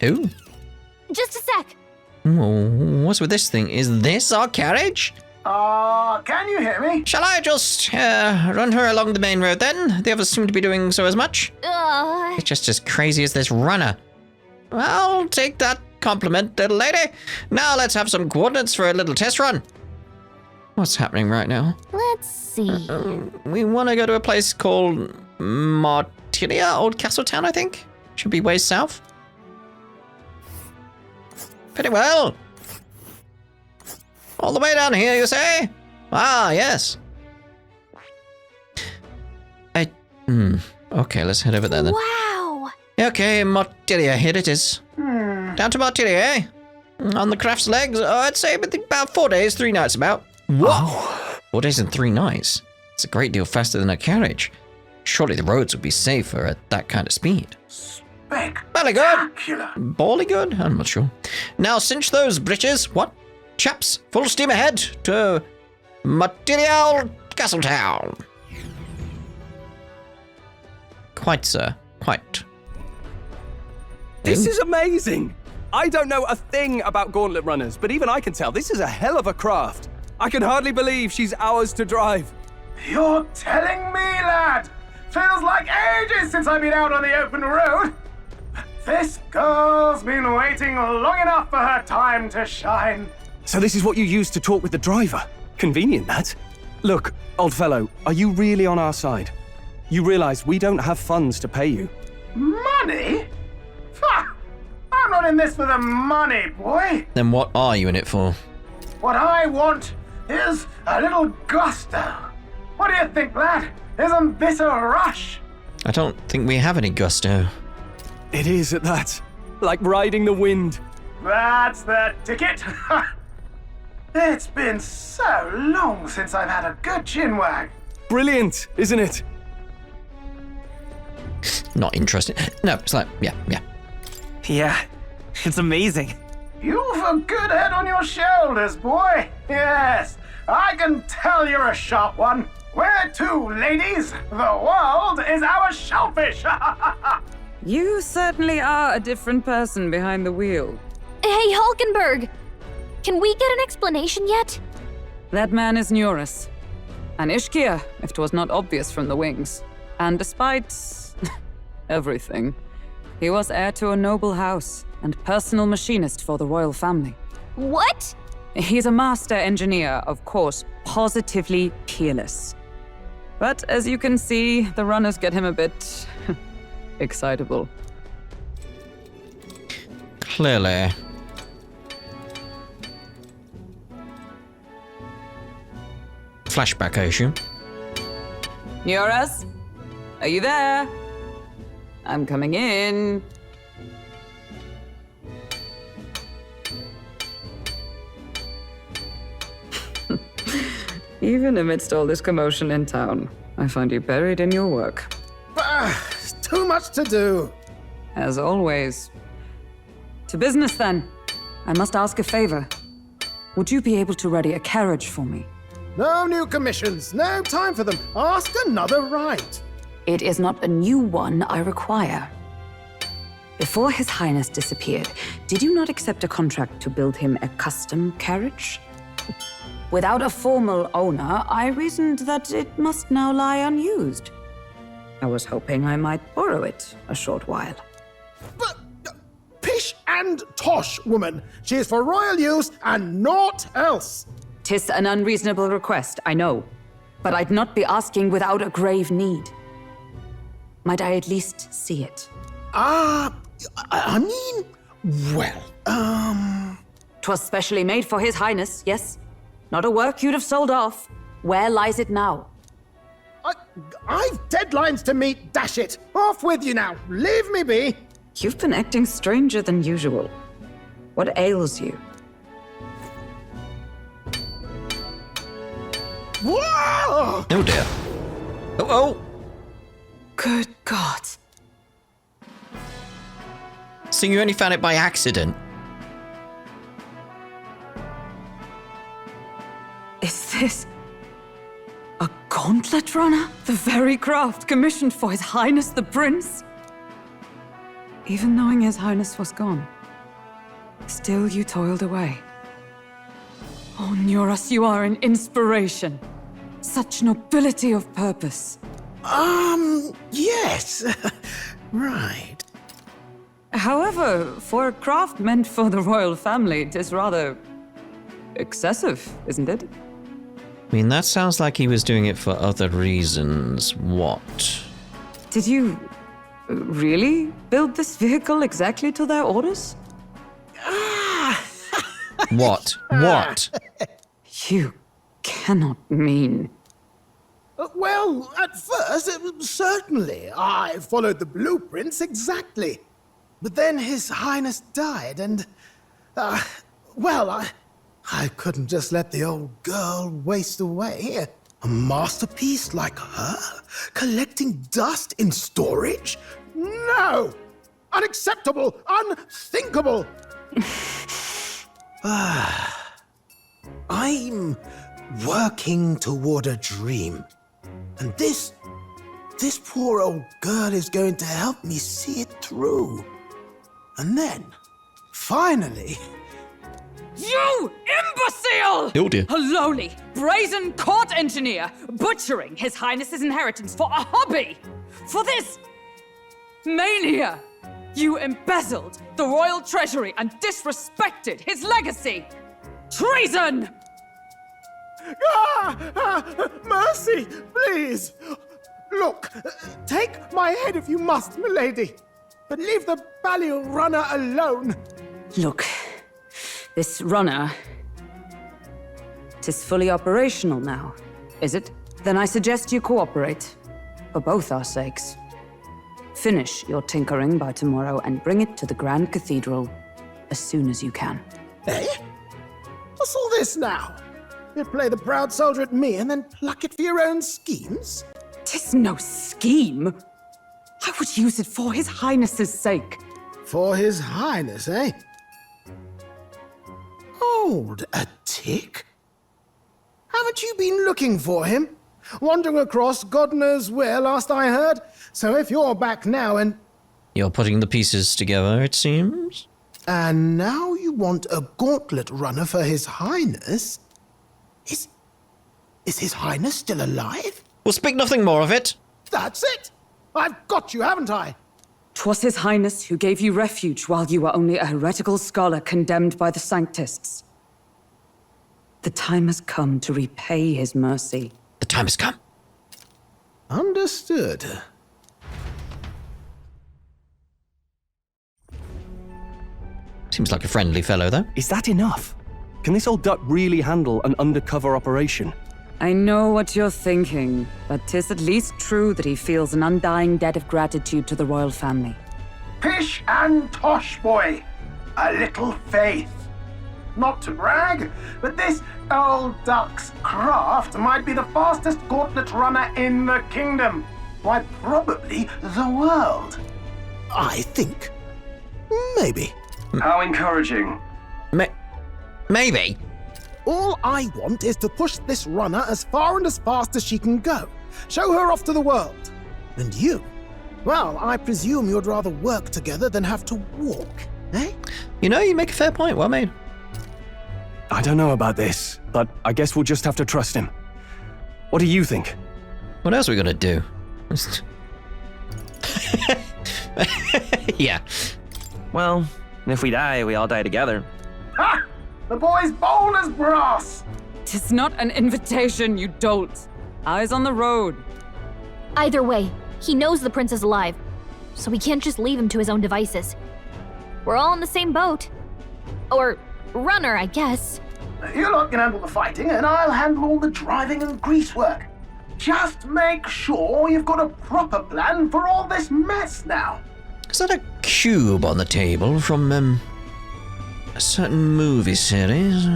Ooh. Just a sec. Ooh, what's with this thing? Is this our carriage? Can you hear me? Shall I just run her along the main road then? The others seem to be doing so as much. It's just as crazy as this runner. I'll take that compliment, little lady. Now let's have some coordinates for a little test run. What's happening right now? Let's see. We want to go to a place called Martilia, Old Castletown, I think. Should be way south. Pretty well. All the way down here, you say? Ah, yes. Okay, let's head over there then. Wow. Okay, Martilia, here it is. Down to Martilia, eh? On the craft's legs, I'd say about 4 days, 3 nights about. What? 4 days and 3 nights? It's a great deal faster than a carriage. Surely the roads would be safer at that kind of speed. Bally good. Bally good? I'm not sure. Now cinch those breeches. What? Chaps, full steam ahead to Martilia Castletown. Quite, sir. Quite. This is amazing! I don't know a thing about Gauntlet Runners, but even I can tell this is a hell of a craft. I can hardly believe she's ours to drive. You're telling me, lad? Feels like ages since I've been out on the open road. This girl's been waiting long enough for her time to shine. So this is what you use to talk with the driver? Convenient, that. Look, old fellow, are you really on our side? You realize we don't have funds to pay you. Money? Ha! I'm not in this for the money, boy. Then what are you in it for? What I want is a little gusto. What do you think, lad? Isn't this a rush? I don't think we have any gusto. It is at that. Like riding the wind. That's the ticket. It's been so long since I've had a good chinwag. Brilliant, isn't it? Not interested. No, it's like, yeah. Yeah, it's amazing. You've a good head on your shoulders, boy. Yes, I can tell you're a sharp one. Where to, ladies? The world is our shellfish. You certainly are a different person behind the wheel. Hey, Hulkenberg. Can we get an explanation yet? That man is Neurus. An Ishkia, if 'twas not obvious from the wings. And despite everything, he was heir to a noble house and personal machinist for the royal family. What? He's a master engineer, of course, positively peerless. But as you can see, the runners get him a bit excitable. Clearly. Flashback, I assume. Neurus? Are you there? I'm coming in. Even amidst all this commotion in town, I find you buried in your work. Too much to do. As always. To business, then. I must ask a favor. Would you be able to ready a carriage for me? No new commissions. No time for them. Ask another right. It is not a new one I require. Before His Highness disappeared, did you not accept a contract to build him a custom carriage? Without a formal owner, I reasoned that it must now lie unused. I was hoping I might borrow it a short while. But pish and tosh, woman. She is for royal use and naught else. 'Tis an unreasonable request, I know. But I'd not be asking without a grave need. Might I at least see it? I mean, well, 'Twas specially made for His Highness, yes? Not a work you'd have sold off. Where lies it now? I've deadlines to meet, dash it. Off with you now. Leave me be. You've been acting stranger than usual. What ails you? Whoa! Oh dear. Oh. Good God. So you only found it by accident? Is this a Gauntlet Runner? The very craft commissioned for His Highness the Prince? Even knowing His Highness was gone, still you toiled away. Oh, Nuras, you are an inspiration. Such nobility of purpose. Yes. Right. However, for a craft meant for the royal family, it is rather excessive, isn't it? I mean, that sounds like he was doing it for other reasons. What? Did you really build this vehicle exactly to their orders? What? What? You cannot mean... Well, at first, certainly. I followed the blueprints exactly. But then His Highness died, and... I couldn't just let the old girl waste away. A masterpiece like her? Collecting dust in storage? No! Unacceptable! Unthinkable! I'm working toward a dream. And this poor old girl is going to help me see it through. And then, finally... You imbecile! Oh dear. A lowly, brazen court engineer butchering His Highness's inheritance for a hobby! For this mania! You embezzled the royal treasury and disrespected his legacy! Treason! Mercy, please! Look, take my head if you must, milady. But leave the Gauntlet Runner alone. Look, this runner... 'tis fully operational now, is it? Then I suggest you cooperate. For both our sakes. Finish your tinkering by tomorrow and bring it to the Grand Cathedral as soon as you can. Eh? What's all this now? You play the proud soldier at me and then pluck it for your own schemes? 'Tis no scheme. I would use it for His Highness's sake. For His Highness, eh? Hold a tick. Haven't you been looking for him? Wandering across God knows where, last I heard. So if you're back now and... You're putting the pieces together, it seems? And now you want a Gauntlet Runner for His Highness? Is His Highness still alive? We'll speak nothing more of it. That's it! I've got you, haven't I? 'Twas His Highness who gave you refuge while you were only a heretical scholar condemned by the Sanctists. The time has come to repay His mercy. The time has come. Understood. Seems like a friendly fellow, though. Is that enough? Can this old duck really handle an undercover operation? I know what you're thinking, but 'tis at least true that he feels an undying debt of gratitude to the royal family. Pish and tosh, boy. A little faith. Not to brag, but this old duck's craft might be the fastest Gauntlet Runner in the kingdom. Why, probably the world. I think. Maybe. How encouraging. Maybe. All I want is to push this runner as far and as fast as she can go. Show her off to the world. And you? Well, I presume you'd rather work together than have to walk, eh? You know, you make a fair point. Well made. I don't know about this, but I guess we'll just have to trust him. What do you think? What else are we gonna do? Yeah. Well, if we die, we all die together. Ha! The boy's bold as brass. 'Tis not an invitation, you dolt. Eyes on the road. Either way, he knows the prince is alive, so we can't just leave him to his own devices. We're all in the same boat. Or runner, I guess. You lot can handle the fighting, and I'll handle all the driving and grease work. Just make sure you've got a proper plan for all this mess now. Is that a cube on the table from, a certain movie series?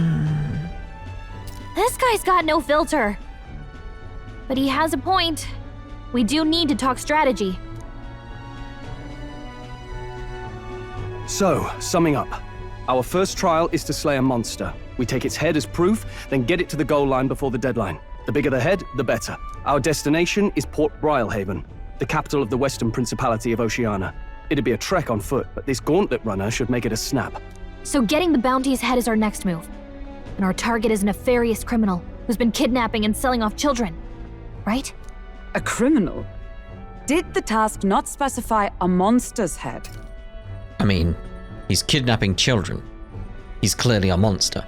This guy's got no filter. But he has a point. We do need to talk strategy. So, summing up. Our first trial is to slay a monster. We take its head as proof, then get it to the goal line before the deadline. The bigger the head, the better. Our destination is Port Brilehaven, the capital of the Western Principality of Oceania. It'd be a trek on foot, but this Gauntlet Runner should make it a snap. So getting the bounty's head is our next move. And our target is a nefarious criminal who's been kidnapping and selling off children. Right? A criminal? Did the task not specify a monster's head? I mean, he's kidnapping children. He's clearly a monster.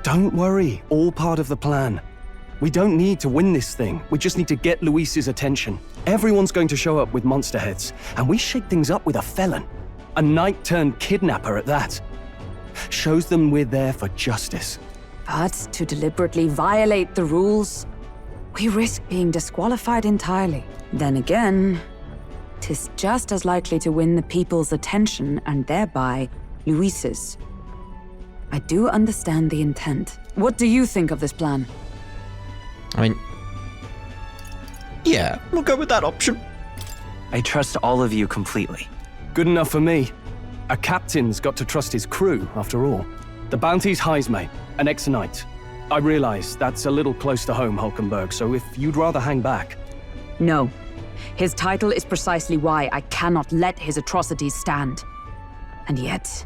Don't worry, all part of the plan. We don't need to win this thing. We just need to get Luis's attention. Everyone's going to show up with monster heads, and we shake things up with a felon. A knight-turned-kidnapper at that. Shows them we're there for justice. But to deliberately violate the rules, we risk being disqualified entirely. Then again, 'tis just as likely to win the people's attention and thereby Luis's. I do understand the intent. What do you think of this plan? I mean, yeah, we'll go with that option. I trust all of you completely. Good enough for me. A captain's got to trust his crew, after all. The bounty's High's mate, an ex-knight. I realize that's a little close to home, Hulkenberg, so if you'd rather hang back. No. His title is precisely why I cannot let his atrocities stand. And yet,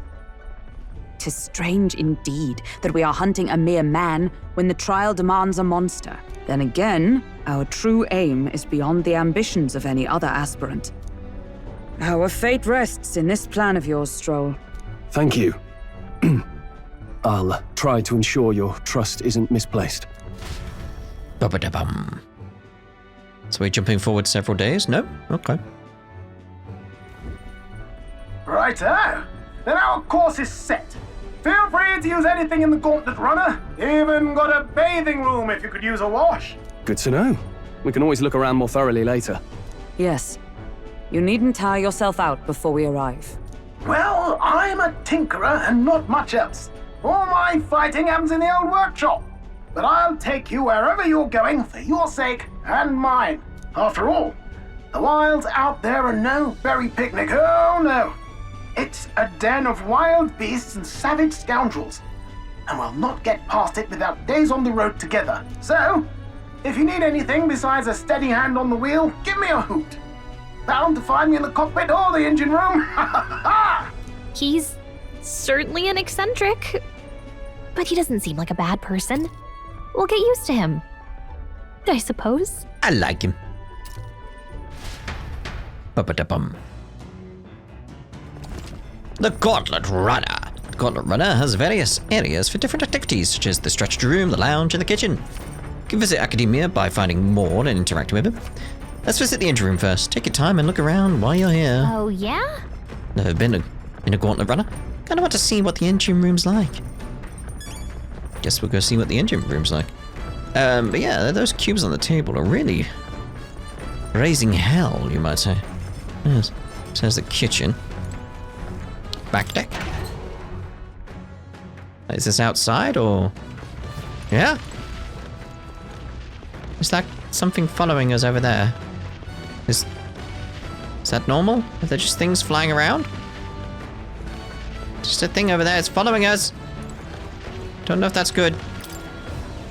'tis strange indeed that we are hunting a mere man when the trial demands a monster. Then again, our true aim is beyond the ambitions of any other aspirant. Our fate rests in this plan of yours, Stroll. Thank you. I'll try to ensure your trust isn't misplaced. Ba-ba-da-bum. So we're jumping forward several days? No? Okay. Righto. Then our course is set. Feel free to use anything in the Gauntlet Runner. Even got a bathing room if you could use a wash. Good to know. We can always look around more thoroughly later. Yes. You needn't tire yourself out before we arrive. Well, I'm a tinkerer and not much else. All my fighting happens in the old workshop. But I'll take you wherever you're going for your sake and mine. After all, the wilds out there are no berry picnic. Oh no. It's a den of wild beasts and savage scoundrels. And we'll not get past it without days on the road together. So, if you need anything besides a steady hand on the wheel, give me a hoot. Bound to find me in the cockpit or the engine room. He's certainly an eccentric, but he doesn't seem like a bad person. We'll get used to him, I suppose. I like him. Ba-ba-da-bum. The Gauntlet Runner. The Gauntlet Runner has various areas for different activities, such as the stretched room, the lounge, and the kitchen. You can visit Academia by finding more and interacting with him. Let's visit the engine room first. Take your time and look around while you're here. Oh, yeah? Never been a Gauntlet Runner. Kinda want to see what the engine room's like. Guess we'll go see what the engine room's like. But yeah, those cubes on the table are really raising hell, you might say. Yes. So there's the kitchen. Back deck. Is this outside or? Yeah. Is that something following us over there? Is that normal? Are there just things flying around? Just a thing over there. It's following us. Don't know if that's good.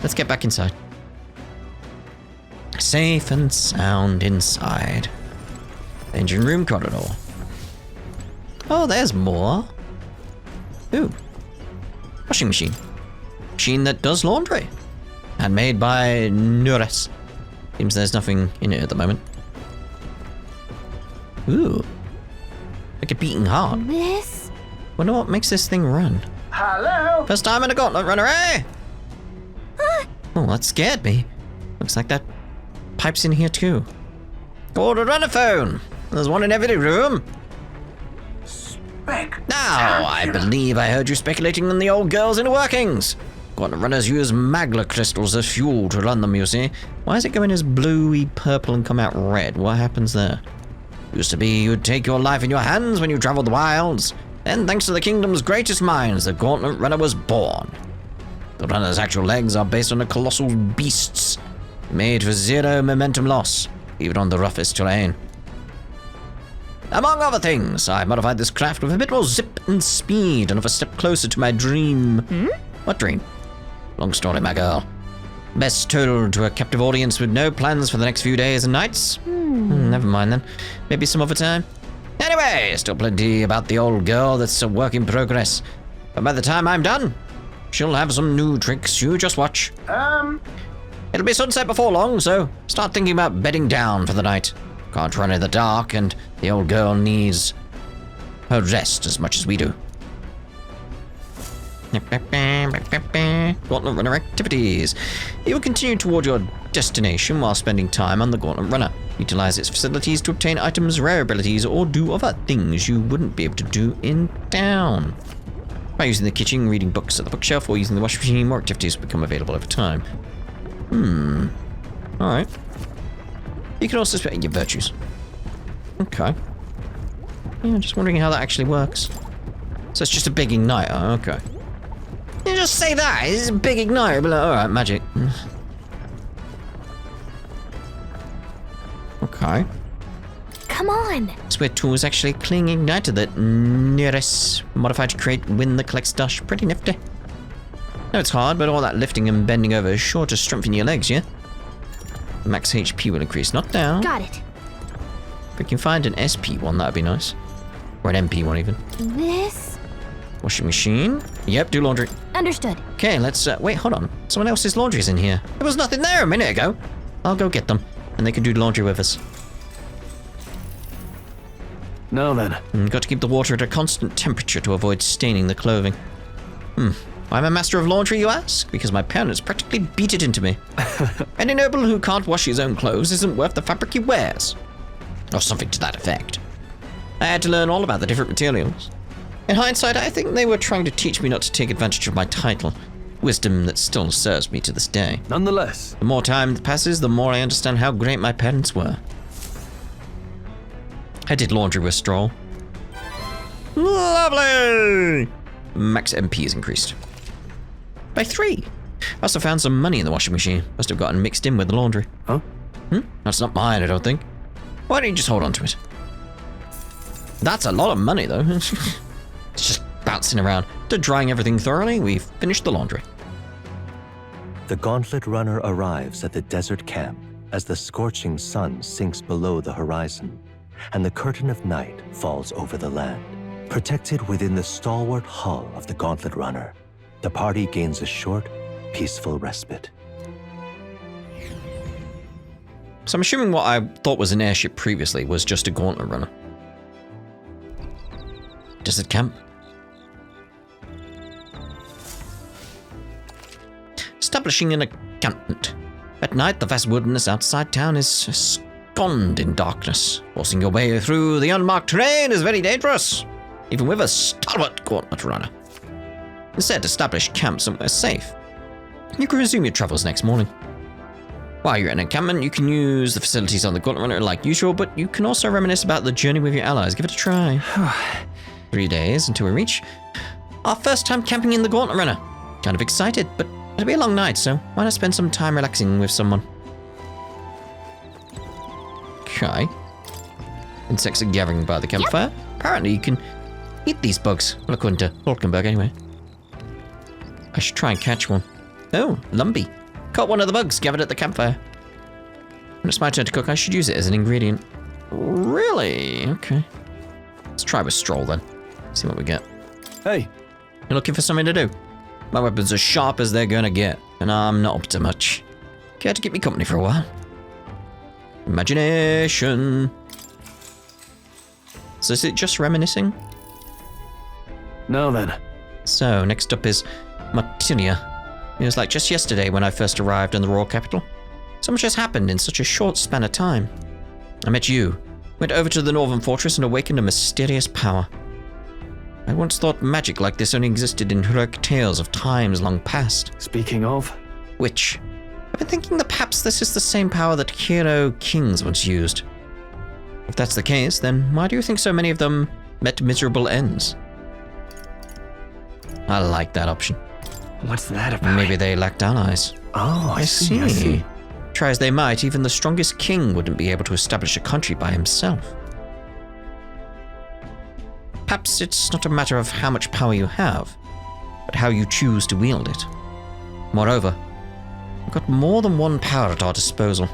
Let's get back inside. Safe and sound inside. Engine room corridor. Oh, there's more. Ooh. Washing machine. Machine that does laundry. Handmade by Nures. Seems there's nothing in it at the moment. Ooh. Like a beating heart. This? Wonder what makes this thing run. Hello? First time in a Gauntlet Runner, eh? Oh, that scared me. Looks like that pipe's in here too. Gauntlet Runner phone. There's one in every room. Now, I believe I heard you speculating on the old girl's inner workings. Gauntlet Runners use magla crystals as fuel to run them, you see. Why is it going as bluey purple and come out red? What happens there? Used to be you'd take your life in your hands when you traveled the wilds. Then, thanks to the kingdom's greatest minds, the Gauntlet Runner was born. The runner's actual legs are based on the colossal beasts, made for zero momentum loss, even on the roughest terrain. Among other things, I modified this craft with a bit more zip and speed, another step closer to my dream. What dream? Long story, my girl. Best told to a captive audience with no plans for the next few days and nights. Never mind then. Maybe some other time. Anyway, still plenty about the old girl that's a work in progress. But by the time I'm done, she'll have some new tricks. You just watch. It'll be sunset before long, so start thinking about bedding down for the night. Can't run in the dark, and the old girl needs her rest as much as we do. Gauntlet Runner activities. You will continue toward your destination while spending time on the Gauntlet Runner. Utilize its facilities to obtain items, rare abilities, or do other things you wouldn't be able to do in town. By using the kitchen, reading books at the bookshelf, or using the washing machine, more activities will become available over time. Alright. You can also spend your virtues. Okay. Yeah, just wondering how that actually works. So it's just a big igniter, okay. You just say that, it's a big igniter, but like, alright, magic. Okay. Come on! Swear tools actually cling igniter that nearest modified to create wind that collects dust. Pretty nifty. No, it's hard, but all that lifting and bending over is sure to strengthen your legs, yeah? Max HP will increase, not down. Got it. If we can find an SP one, that'd be nice. Or an MP one, even. This? Washing machine. Yep, do laundry. Understood. Okay, let's, wait, hold on. Someone else's laundry's in here. There was nothing there a minute ago. I'll go get them, and they can do laundry with us. Now then. Got to keep the water at a constant temperature to avoid staining the clothing. Why am I master of laundry, you ask? Because my parents practically beat it into me. Any noble who can't wash his own clothes isn't worth the fabric he wears. Or something to that effect. I had to learn all about the different materials. In hindsight, I think they were trying to teach me not to take advantage of my title. Wisdom that still serves me to this day. Nonetheless. The more time that passes, the more I understand how great my parents were. I did laundry with Stroll. Lovely! Max MP is increased. By 3. I also found some money in the washing machine. Must have gotten mixed in with the laundry. Huh? That's not mine, I don't think. Why don't you just hold on to it? That's a lot of money, though. It's just bouncing around. After drying everything thoroughly, we've finished the laundry. The Gauntlet Runner arrives at the desert camp as the scorching sun sinks below the horizon, and the curtain of night falls over the land. Protected within the stalwart hull of the Gauntlet Runner, the party gains a short, peaceful respite. So I'm assuming what I thought was an airship previously was just a Gauntlet Runner. Desert camp. Establishing an encampment. At night, the vast wilderness outside town is ensconced in darkness. Forcing your way through the unmarked terrain is very dangerous, even with a stalwart Gauntlet Runner. Instead, establish camp somewhere safe. You can resume your travels next morning. While you're at an encampment, you can use the facilities on the Gauntlet Runner like usual, but you can also reminisce about the journey with your allies. Give it a try. 3 days until we reach our first time camping in the Gauntlet Runner. Kind of excited, but it'll be a long night, so why not spend some time relaxing with someone? Okay. Insects are gathering by the campfire. Apparently you can eat these bugs. Well, according to Hulkenberg, anyway. I should try and catch one. Oh, Lumpy. Caught one of the bugs gathered at the campfire. When it's my turn to cook, I should use it as an ingredient. Really? Okay. Let's try with Stroll then. See what we get. Hey. You're looking for something to do? My weapons are sharp as they're gonna get, and I'm not up to much. Care to keep me company for a while? Imagination. So is it just reminiscing? Now then. So, next up is Martinia. It was like just yesterday when I first arrived in the royal capital. So much has happened in such a short span of time. I met you, went over to the northern fortress and awakened a mysterious power. I once thought magic like this only existed in heroic tales of times long past. Speaking of... Which, I've been thinking that perhaps this is the same power that hero kings once used. If that's the case, then why do you think so many of them met miserable ends? I like that option. What's that about? Maybe they lacked allies. Oh, I see. Try as they might, even the strongest king wouldn't be able to establish a country by himself. Perhaps it's not a matter of how much power you have, but how you choose to wield it. Moreover, we've got more than one power at our disposal.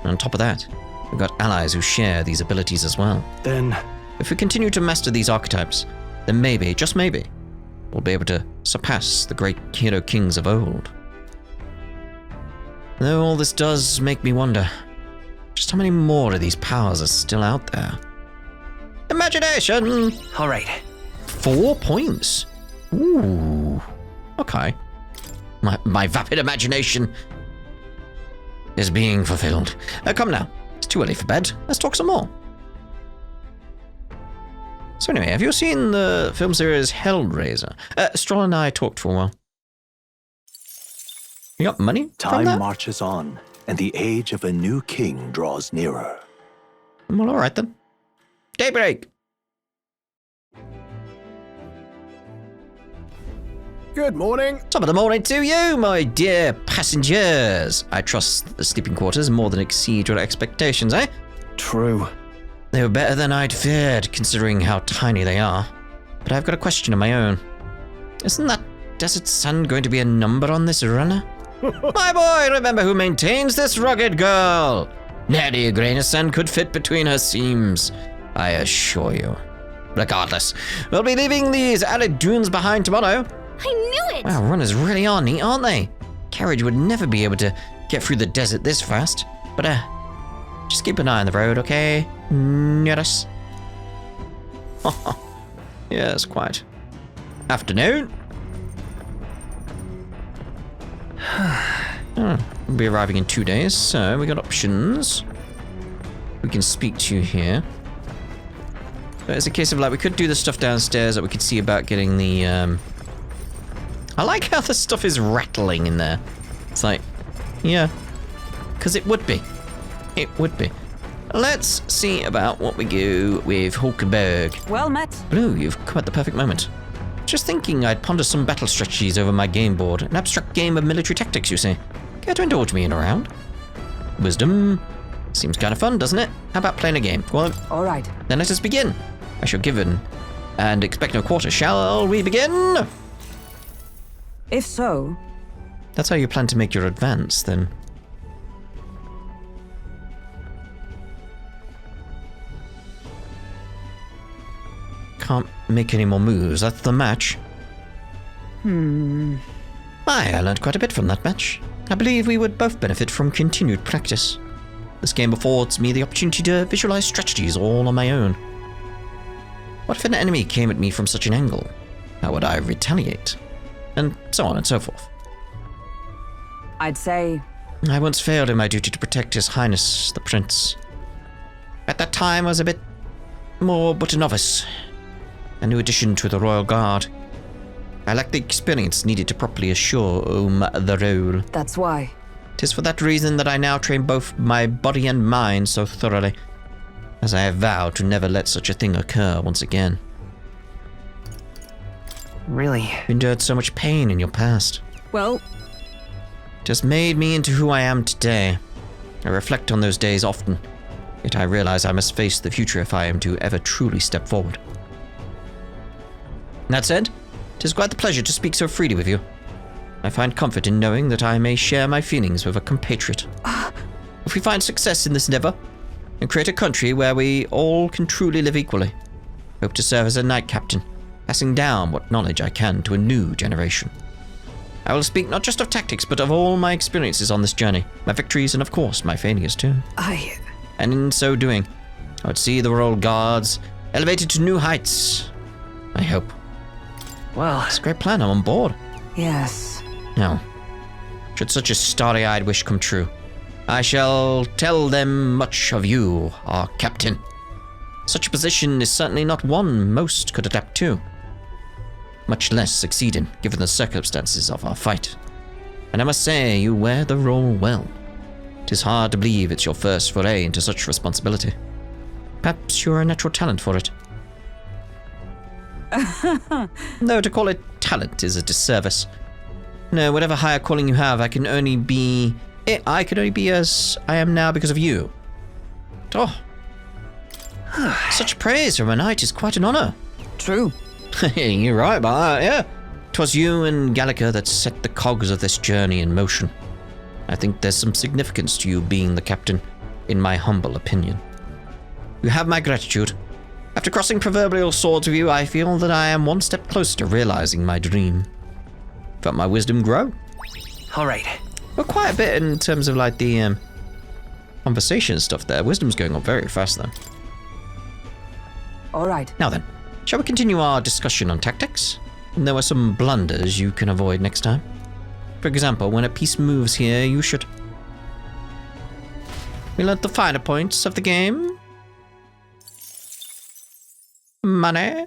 And on top of that, we've got allies who share these abilities as well. Then, If we continue to master these archetypes, then maybe, just maybe, we'll be able to surpass the great hero kings of old. Though all this does make me wonder, just how many more of these powers are still out there? Imagination! All right. 4 points. Ooh. Okay. My vapid imagination is being fulfilled. Come now. It's too early for bed. Let's talk some more. So anyway, have you seen the film series Hellraiser? Stroll and I talked for a while. You got money from Time that? marches on, and the age of a new king draws nearer. Well, all right then. Daybreak. Good morning. Top of the morning to you, my dear passengers. I trust the sleeping quarters more than exceed your expectations, eh? True. They were better than I'd feared, considering how tiny they are. But I've got a question of my own. Isn't that desert sand going to be a number on this runner? My boy, remember who maintains this rugged girl. Nary a grain of sand could fit between her seams, I assure you. Regardless, we'll be leaving these arid dunes behind tomorrow. I knew it! Wow, runners really are neat, aren't they? Carriage would never be able to get through the desert this fast. But, just keep an eye on the road, okay? Yes. Yes, quite. Afternoon. We'll be arriving in 2 days, so we got options. We can speak to you here. So it's a case of like, we could do the stuff downstairs that we could see about getting the, I like how the stuff is rattling in there. It's like, yeah, because it would be. It would be. Let's see about what we do with Hulkenberg. Well met. Blue, you've come at the perfect moment. Just thinking I'd ponder some battle strategies over my game board. An abstract game of military tactics, you see. Care to indulge me in a round? Wisdom. Seems kind of fun, doesn't it? How about playing a game? Go on. All right. Then let us begin. I shall give in and expect no quarter. Shall we begin? If so, That's how you plan to make your advance, then. Can't make any more moves. That's the match. I learned quite a bit from that match. I believe we would both benefit from continued practice. This game affords me the opportunity to visualize strategies all on my own. What if an enemy came at me from such an angle? How would I retaliate? And so on and so forth. I'd say I once failed in my duty to protect His Highness, the Prince. At that time, I was a bit more but a novice, a new addition to the Royal Guard. I lacked the experience needed to properly assure the role. that's why. 'Tis for that reason that I now train both my body and mind so thoroughly, as I have vowed to never let such a thing occur once again. Really? You endured so much pain in your past. Well, It has made me into who I am today. I reflect on those days often, yet I realize I must face the future if I am to ever truly step forward. That said, it is quite the pleasure to speak so freely with you. I find comfort in knowing that I may share my feelings with a compatriot. If we find success in this endeavor, and create a country where we all can truly live equally, I hope to serve as a knight captain, passing down what knowledge I can to a new generation. I will speak not just of tactics, but of all my experiences on this journey, my victories and of course my failures too. And in so doing, I would see the Royal Guards elevated to new heights. I hope. Well, It's a great plan, I'm on board. yes. Now, should such a starry-eyed wish come true, I shall tell them much of you, our captain. Such a position is certainly not one most could adapt to, much less succeed in, given the circumstances of our fight. And I must say, you wear the role well. 'Tis hard to believe it's your first foray into such responsibility. Perhaps you're a natural talent for it. No, to call it talent is a disservice. No, whatever higher calling you have, I can only be as I am now because of you. Oh. Such praise from a knight is quite an honor. True. You're right about that, yeah. 'Twas you and Gallica that set the cogs of this journey in motion. I think there's some significance to you being the captain, in my humble opinion. You have my gratitude. After crossing proverbial swords with you, I feel that I am one step closer to realizing my dream. Felt my wisdom grow. All right. Well, quite a bit in terms of like the conversation stuff there. Wisdom's going on very fast though. All right. Now then, shall we continue our discussion on tactics? And there were some blunders you can avoid next time. For example, when a piece moves here, you should... We learnt the finer points of the game. Money.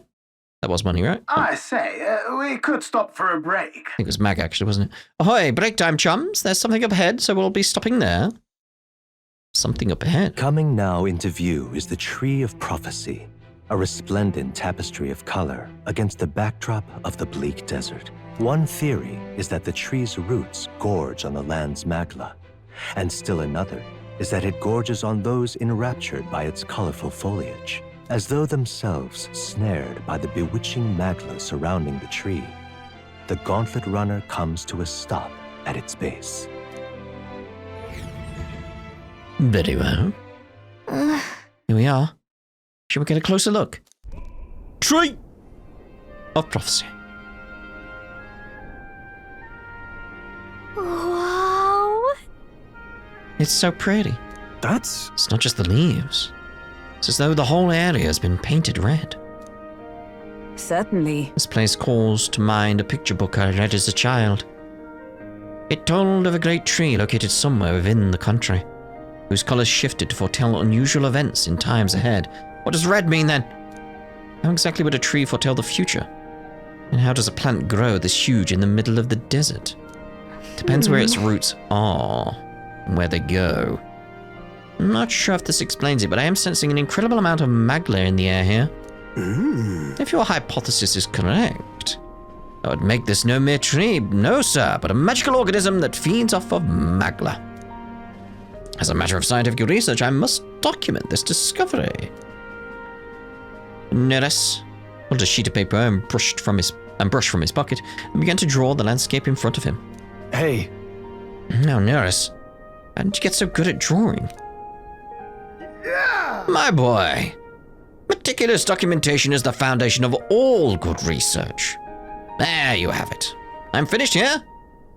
That was money, right? I say, we could stop for a break. I think it was Mag, actually, wasn't it? Ahoy, break time, chums. There's something up ahead, so we'll be stopping there. Something up ahead. Coming now into view is the Tree of Prophecy, a resplendent tapestry of color against the backdrop of the bleak desert. One theory is that the tree's roots gorge on the land's magla, and still another is that it gorges on those enraptured by its colorful foliage, as though themselves snared by the bewitching magla surrounding the tree. The Gauntlet Runner comes to a stop at its base. Very well. Here we are. Shall we get a closer look? Tree of Prophecy. Wow. It's so pretty. It's not just the leaves. It's as though the whole area has been painted red. Certainly. This place calls to mind a picture book I read as a child. It told of a great tree located somewhere within the country, whose colors shifted to foretell unusual events in times ahead. What does red mean then? How exactly would a tree foretell the future? And how does a plant grow this huge in the middle of the desert? Depends where its roots are and where they go. I'm not sure if this explains it, but I am sensing an incredible amount of magla in the air here. If your hypothesis is correct, that would make this no mere tree, no sir, but a magical organism that feeds off of magla. As a matter of scientific research, I must document this discovery. Neris pulled a sheet of paper and brush from his pocket and began to draw the landscape in front of him. Hey. Now, Neris, how did you get so good at drawing? My boy, meticulous documentation is the foundation of all good research. There you have it. I'm finished here.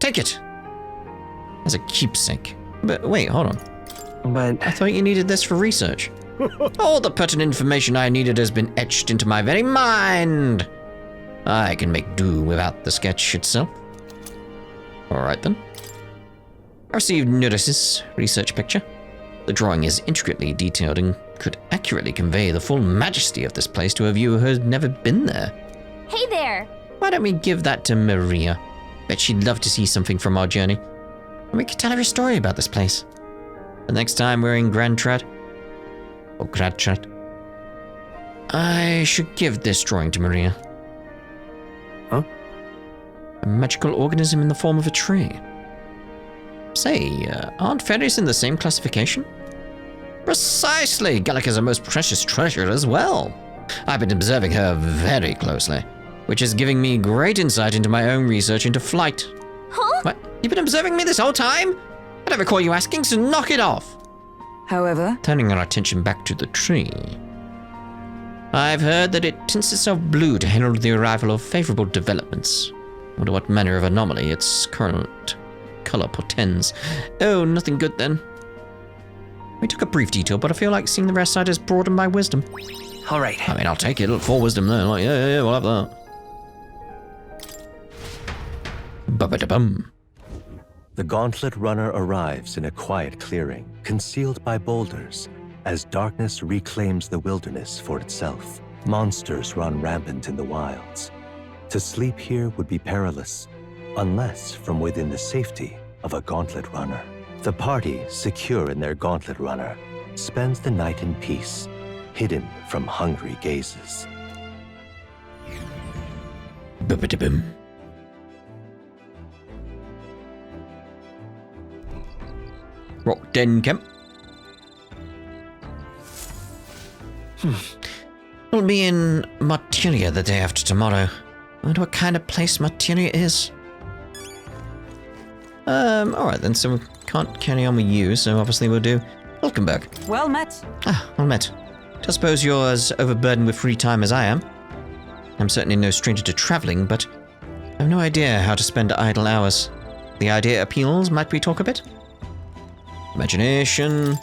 Take it. As a keepsake. But wait, hold on. But I thought you needed this for research. All the pertinent information I needed has been etched into my very mind. I can make do without the sketch itself. Alright then. I received Neris's research picture. The drawing is intricately detailed and could accurately convey the full majesty of this place to a viewer who has never been there. Hey there. Why don't we give that to Maria? Bet she'd love to see something from our journey. And we could tell her a story about this place. The next time we're in Grandtrad, or Gradtrad, I should give this drawing to Maria. Huh? A magical organism in the form of a tree. Say, aren't fairies in the same classification? Precisely! Gallica's a most precious treasure as well. I've been observing her very closely, which is giving me great insight into my own research into flight. Huh? What? You've been observing me this whole time? I don't recall you asking, so knock it off. However, Turning our attention back to the tree. I've heard that it tints itself blue to herald the arrival of favorable developments. Wonder what manner of anomaly its current color portends. Oh, nothing good then. We took a brief detour, but I feel like seeing the rest side has broadened my wisdom. all right. I mean, I'll take it. Full wisdom then. Like, yeah, we'll have that. Ba-ba-da-bum. The Gauntlet Runner arrives in a quiet clearing, concealed by boulders, as darkness reclaims the wilderness for itself. Monsters run rampant in the wilds. To sleep here would be perilous, unless from within the safety of a Gauntlet Runner. The party, secure in their Gauntlet Runner, spends the night in peace, hidden from hungry gazes. Ba-ba-da-bum. Rock Den Camp. We'll be in Materia the day after tomorrow. I wonder what kind of place Materia is. Alright then, so we can't carry on with you, so obviously we'll do Hulkenberg. well met. Well met. I suppose you're as overburdened with free time as I am. I'm certainly no stranger to traveling, but I have no idea how to spend idle hours. The idea appeals. Might we talk a bit? Imagination.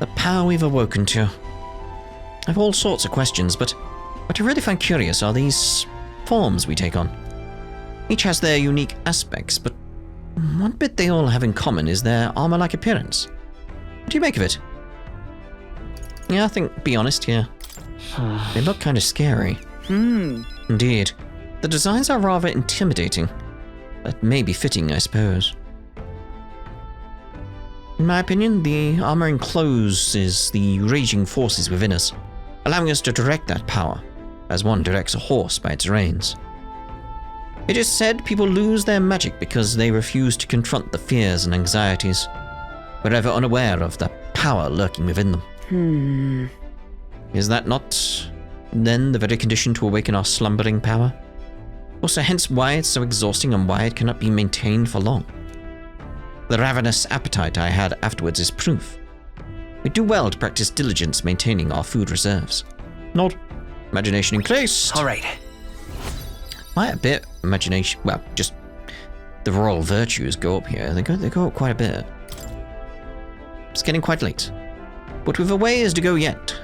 The power we've awoken to. I have all sorts of questions, but what I really find curious are these forms we take on. Each has their unique aspects, but one bit they all have in common is their armor-like appearance. What do you make of it? Yeah, I think, be honest here. They look kind of scary. Indeed. The designs are rather intimidating. That may be fitting, I suppose. In my opinion, the armor encloses the raging forces within us, allowing us to direct that power, as one directs a horse by its reins. It is said people lose their magic because they refuse to confront the fears and anxieties, wherever unaware of the power lurking within them. Is that not, then, the very condition to awaken our slumbering power? Also, hence why it's so exhausting and why it cannot be maintained for long. The ravenous appetite I had afterwards is proof. We do well to practice diligence maintaining our food reserves. Nod. Imagination increased. All right. Quite a bit. Imagination. Well, just the royal virtues go up here. They go up quite a bit. It's getting quite late, but we've a ways to go yet.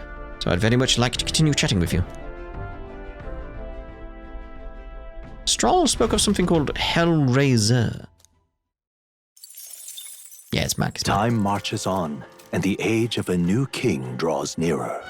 So I'd very much like to continue chatting with you. Stroll spoke of something called Hellraiser. Yeah, it's Mac. Time marches on, and the age of a new king draws nearer.